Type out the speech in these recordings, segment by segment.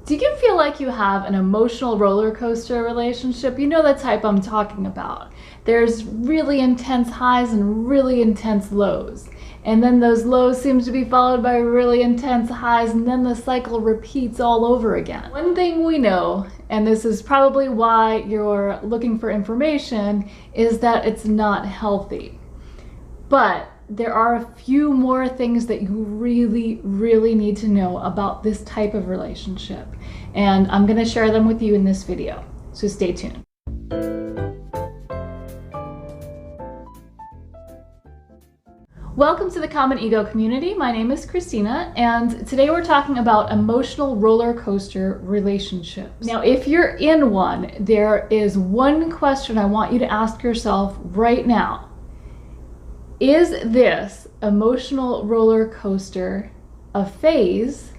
Do you feel like you have an emotional roller coaster relationship? You know the type I'm talking about. There's really intense highs and really intense lows. And then those lows seem to be followed by really intense highs, and then the cycle repeats all over again. One thing we know, and this is probably why you're looking for information, is that it's not healthy. But there are a few more things that you really need to know about this type of relationship. And I'm going to share them with you in this video. So stay tuned. Welcome to the Common Ego community. My name is Christina, and today we're talking about emotional roller coaster relationships. Now, if you're in one, there is one question I want you to ask yourself right now. Is this emotional roller coaster a phase,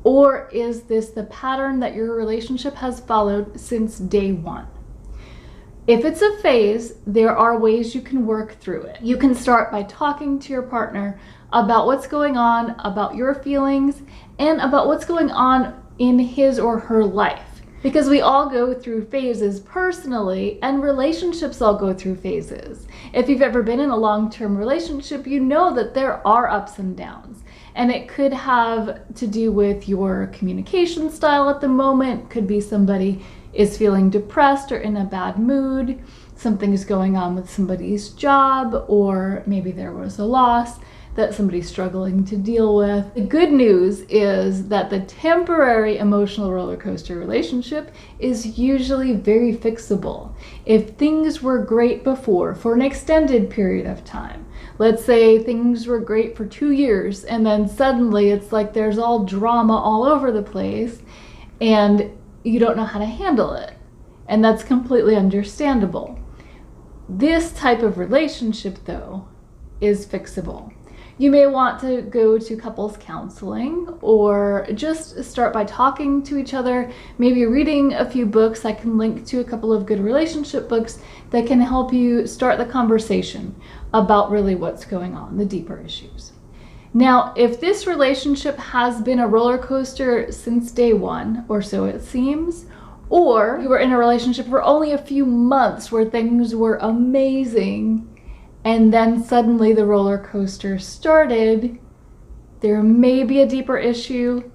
or is this the pattern that your relationship has followed since day one? If it's a phase, there are ways you can work through it. You can start by talking to your partner about what's going on, about your feelings, and about what's going on in his or her life. Because we all go through phases personally, and relationships all go through phases. If you've ever been in a long-term relationship, you know that there are ups and downs. And it could have to do with your communication style at the moment. Could be somebody is feeling depressed or in a bad mood. Something's going on with somebody's job, or maybe there was a loss that somebody's struggling to deal with. The good news is that the temporary emotional roller coaster relationship is usually very fixable. If things were great before for an extended period of time, let's say things were great for 2 years, and then suddenly it's like there's all drama all over the place and you don't know how to handle it. And that's completely understandable. This type of relationship, though, is fixable. You may want to go to couples counseling, or just start by talking to each other, maybe reading a few books. I can link to a couple of good relationship books that can help you start the conversation about really what's going on, the deeper issues. Now, if this relationship has been a roller coaster since day one, or so it seems, or you were in a relationship for only a few months where things were amazing, and then suddenly the roller coaster started, there may be a deeper issue,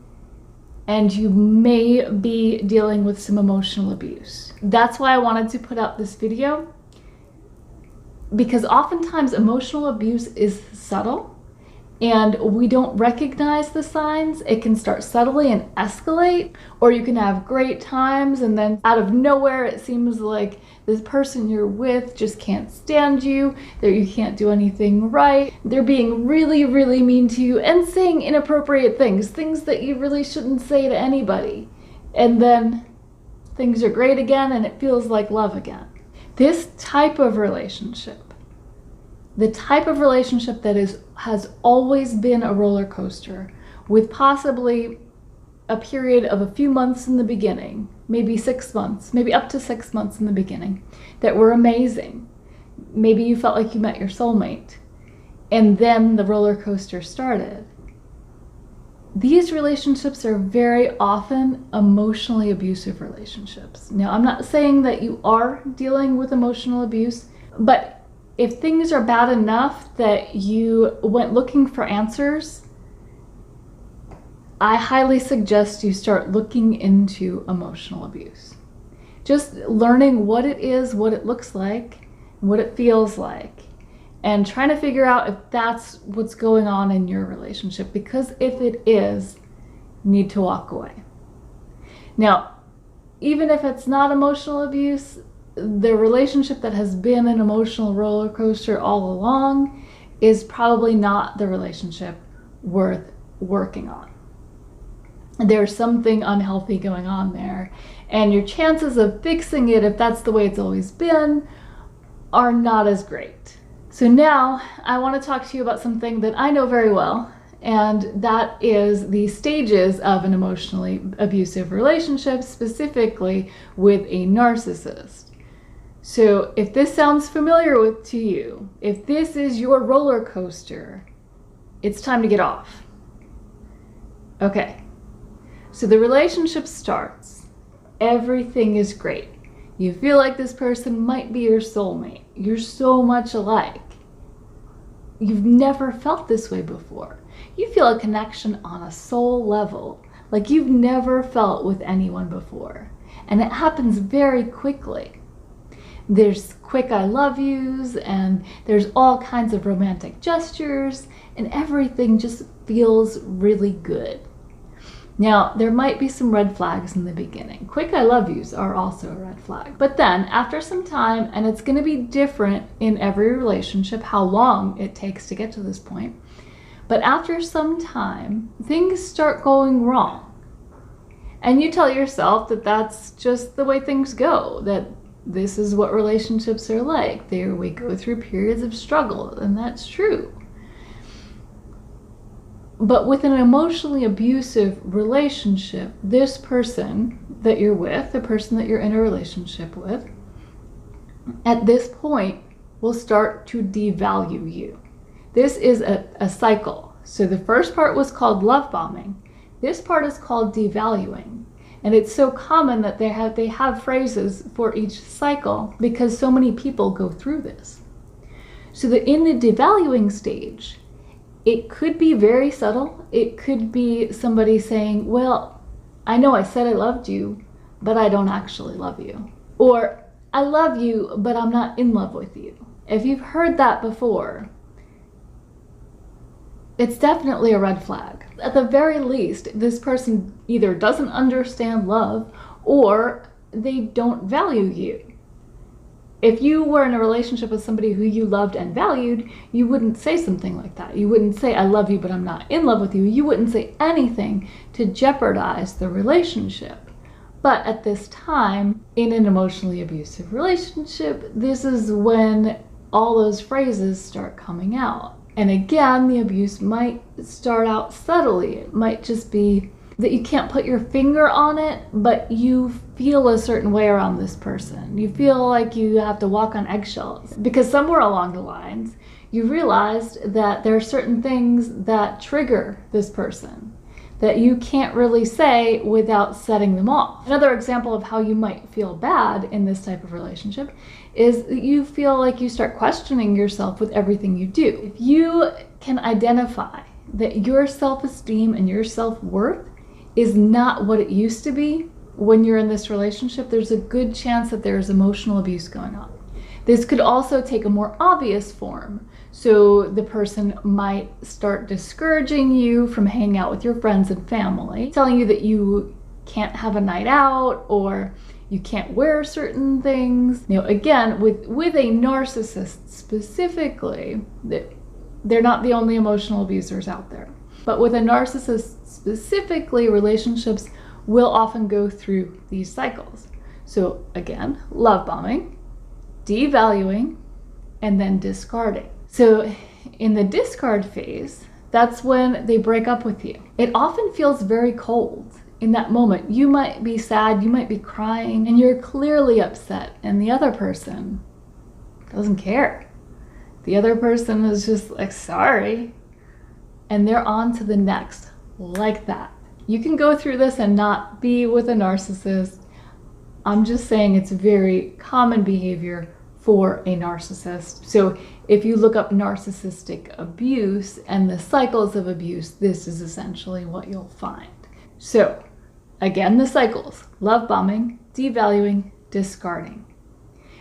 and you may be dealing with some emotional abuse. That's why I wanted to put out this video, because oftentimes emotional abuse is subtle, and we don't recognize the signs. It can start subtly and escalate, or you can have great times and then out of nowhere it seems like this person you're with just can't stand you, that you can't do anything right. They're being really mean to you and saying inappropriate things that you really shouldn't say to anybody. And then things are great again and it feels like love again. This type of relationship, the type of relationship that has always been a roller coaster, with possibly a period of a few months in the beginning, maybe 6 months, maybe up to 6 months in the beginning, that were amazing. Maybe you felt like you met your soulmate, and then the roller coaster started. These relationships are very often emotionally abusive relationships. Now, I'm not saying that you are dealing with emotional abuse, but if things are bad enough that you went looking for answers, I highly suggest you start looking into emotional abuse. Just learning what it is, what it looks like, what it feels like, and trying to figure out if that's what's going on in your relationship. Because if it is, you need to walk away. Now, even if it's not emotional abuse, the relationship that has been an emotional roller coaster all along is probably not the relationship worth working on. There's something unhealthy going on there, and your chances of fixing it, if that's the way it's always been, are not as great. So now I want to talk to you about something that I know very well, and that is the stages of an emotionally abusive relationship, specifically with a narcissist. So if this sounds familiar to you, if this is your roller coaster, it's time to get off. Okay, So the relationship starts. Everything is great. You feel like this person might be your soulmate. You're so much alike. You've never felt this way before. You feel a connection on a soul level, like you've never felt with anyone before. And it happens very quickly. There's quick I love yous, and there's all kinds of romantic gestures, and everything just feels really good. Now, there might be some red flags in the beginning. Quick I love yous are also a red flag. But then, after some time, and it's going to be different in every relationship, how long it takes to get to this point, but after some time, things start going wrong. And you tell yourself that that's just the way things go, that this is what relationships are like. We go through periods of struggle, and that's true. But with an emotionally abusive relationship, this person that you're with, the person that you're in a relationship with, at this point will start to devalue you. This is a cycle. So the first part was called love bombing. This part is called devaluing. And it's so common that they have phrases for each cycle because so many people go through this. So that in the devaluing stage, it could be very subtle. It could be somebody saying, well, I know I said I loved you, but I don't actually love you. Or, I love you, but I'm not in love with you. If you've heard that before, it's definitely a red flag. At the very least, this person either doesn't understand love or they don't value you. If you were in a relationship with somebody who you loved and valued, you wouldn't say something like that. You wouldn't say, I love you, but I'm not in love with you. You wouldn't say anything to jeopardize the relationship. But at this time, in an emotionally abusive relationship, this is when all those phrases start coming out. And again, the abuse might start out subtly. It might just be that you can't put your finger on it, but you feel a certain way around this person. You feel like you have to walk on eggshells because somewhere along the lines, you realized that there are certain things that trigger this person that you can't really say without setting them off. Another example of how you might feel bad in this type of relationship is that you feel like you start questioning yourself with everything you do. If you can identify that your self-esteem and your self-worth is not what it used to be when you're in this relationship, there's a good chance that there's emotional abuse going on. This could also take a more obvious form. So the person might start discouraging you from hanging out with your friends and family, telling you that you can't have a night out or you can't wear certain things. You know, again, with a narcissist specifically, they're not the only emotional abusers out there. But with a narcissist specifically, relationships will often go through these cycles. So again, love bombing, devaluing, and then discarding. So in the discard phase, that's when they break up with you. It often feels very cold in that moment. You might be sad, you might be crying, and you're clearly upset, and the other person doesn't care. The other person is just like, sorry, and they're on to the next, like that. You can go through this and not be with a narcissist. I'm just saying it's very common behavior for a narcissist. So if you look up narcissistic abuse and the cycles of abuse, this is essentially what you'll find. So again, the cycles: love bombing, devaluing, discarding.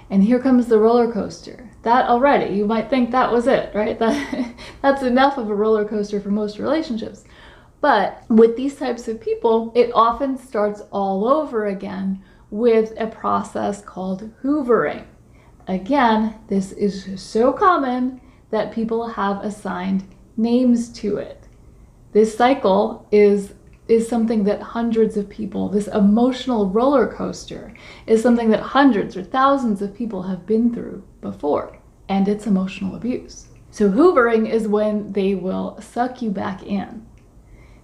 And here comes the roller coaster. That already, you might think that was it, right? That's enough of a roller coaster for most relationships. But with these types of people, it often starts all over again with a process called hoovering. Again, this is so common that people have assigned names to it. This cycle is something that hundreds of people, this emotional roller coaster, is something that hundreds or thousands of people have been through before, and it's emotional abuse. So hoovering is when they will suck you back in.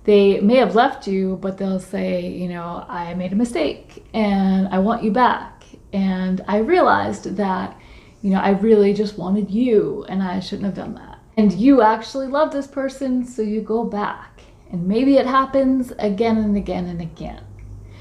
They may have left you, but they'll say, you know, I made a mistake and I want you back. And I realized that, you know, I really just wanted you and I shouldn't have done that. And you actually love this person, so you go back. And maybe it happens again and again and again.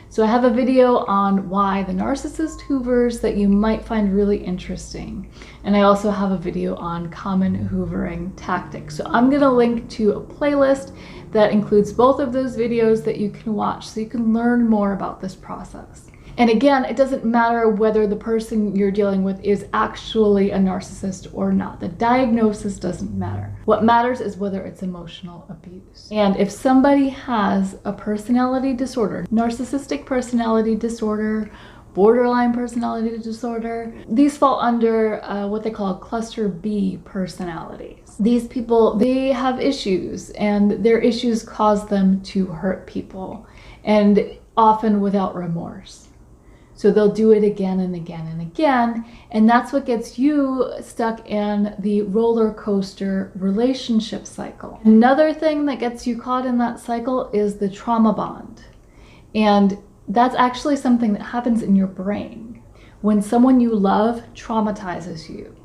So I have a video on why the narcissist hoovers that you might find really interesting. And I also have a video on common hoovering tactics. So I'm gonna link to a playlist that includes both of those videos that you can watch so you can learn more about this process. And again, it doesn't matter whether the person you're dealing with is actually a narcissist or not. The diagnosis doesn't matter. What matters is whether it's emotional abuse. And if somebody has a personality disorder, narcissistic personality disorder, borderline personality disorder, these fall under what they call cluster B personalities. These people, they have issues, and their issues cause them to hurt people, and often without remorse. So they'll do it again and again and again, and that's what gets you stuck in the roller coaster relationship cycle. Another thing that gets you caught in that cycle is the trauma bond. And that's actually something that happens in your brain when someone you love traumatizes you.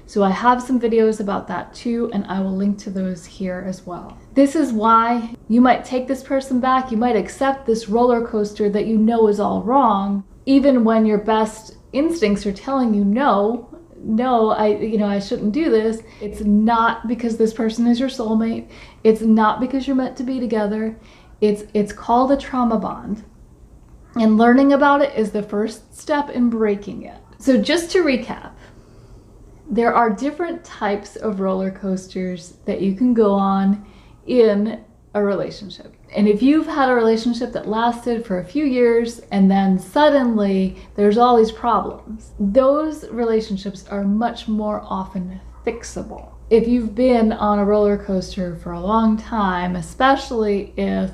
So I have some videos about that too, and I will link to those here as well. This is why you might take this person back, you might accept this roller coaster that you know is all wrong, even when your best instincts are telling you no, I shouldn't do this. It's not because this person is your soulmate. It's not because you're meant to be together. It's called a trauma bond. And learning about it is the first step in breaking it. So just to recap, there are different types of roller coasters that you can go on in a relationship. And if you've had a relationship that lasted for a few years and then suddenly there's all these problems, those relationships are much more often fixable. If you've been on a roller coaster for a long time, especially if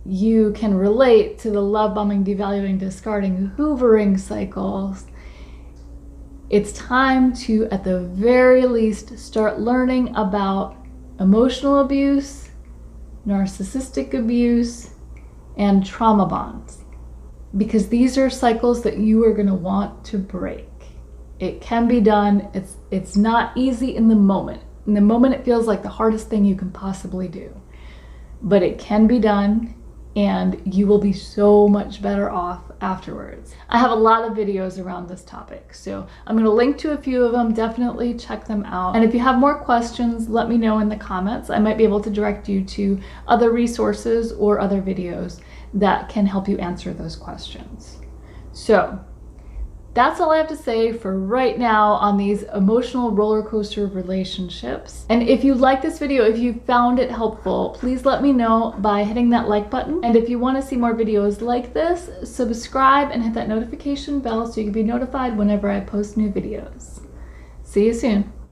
you can relate to the love bombing, devaluing, discarding, hoovering cycles, it's time to, at the very least, start learning about emotional abuse, narcissistic abuse, and trauma bonds. Because these are cycles that you are going to want to break. It can be done. It's not easy in the moment. In the moment, it feels like the hardest thing you can possibly do. But it can be done, and you will be so much better off afterwards. I have a lot of videos around this topic, so I'm going to link to a few of them. Definitely check them out. And if you have more questions, let me know in the comments. I might be able to direct you to other resources or other videos that can help you answer those questions. So that's all I have to say for right now on these emotional roller coaster relationships. And if you like this video, if you found it helpful, please let me know by hitting that like button. And if you want to see more videos like this, subscribe and hit that notification bell so you can be notified whenever I post new videos. See you soon.